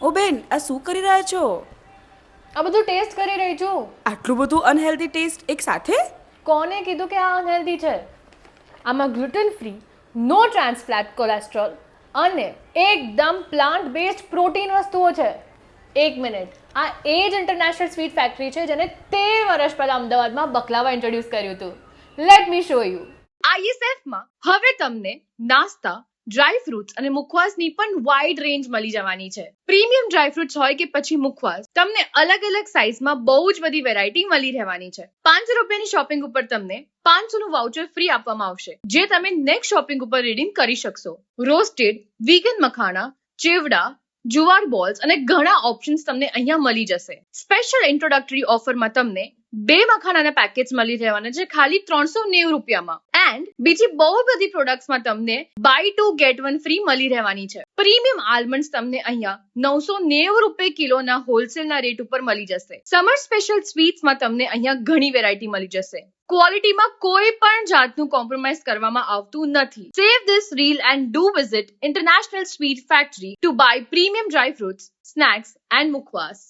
ઓ બેન, આ શું કરી રહ્યા છો? આ બધું ટેસ્ટ કરી રહી છું. આટલું બધું અનહેલ્ધી ટેસ્ટ એક સાથે? કોને કીધું કે આ અનહેલ્ધી છે? આમાં ગ્લુટન ફ્રી, નો ટ્રાન્સફ્લેટ કોલેસ્ટ્રોલ અને એકદમ પ્લાન્ટ બેઝડ પ્રોટીન વસ્તુઓ છે. એક મિનિટ, આ એ જ ઇન્ટરનેશનલ સ્વીટ ફેક્ટરી છે જેને 13 વર્ષ પહેલા અમદાવાદમાં બકલાવા ઇન્ટ્રોડ્યુસ કર્યું હતું. Let me show you. આઈએસએફમાં હવે તમને નાસ્તા, ડ્રાય ફ્રૂટ્સ અને મુખવાસની પણ વાઇડ રેન્જ મળી જવાની છે. પ્રીમિયમ ડ્રાય ફ્રૂટ્સ હોય કે પછી મુખવાસ, તમને અલગ અલગ સાઇઝમાં બહુ જ બધી વેરાયટી મળી રહેવાની છે. 500 રૂપિયાની શોપિંગ ઉપર તમને 500 નું વાઉચર ફ્રી આપવામાં આવશે, જે તમે નેક્સ્ટ શોપિંગ ઉપર રીડીમ કરી શકશો. રોસ્ટેડ વીગન મખાણા, ચેવડા, જુવાર બોલ્સ અને ઘણા ઓપ્શન્સ તમને અહીંયા મળી જશે. સ્પેશિયલ ઇન્ટ્રોડક્ટરી ઓફરમાં તમને 2 મખાનાના પેકેટ્સ મળી રહેવાના છે ખાલી 390 રૂપિયામાં. એન્ડ બીજી બહુ બધી પ્રોડક્ટ્સમાં તમને બાય 2 ગેટ 1 ફ્રી મળી રહેવાની છે. પ્રીમિયમ આલમંડ્સ તમને અહીંયા 990 રૂપિયા કિલોના હોલસેલના રેટ ઉપર મળી જશે. સમર સ્પેશિયલ સ્વીટ્સમાં તમને અહીંયા ઘણી વેરાયટી મળી જશે. ક્વોલિટીમાં કોઈ પણ જાતનું કોમ્પ્રોમાઇઝ કરવામાં આવતું નથી. Save this reel and do visit international sweet factory to buy premium dry fruits, snacks and મુખવાસ.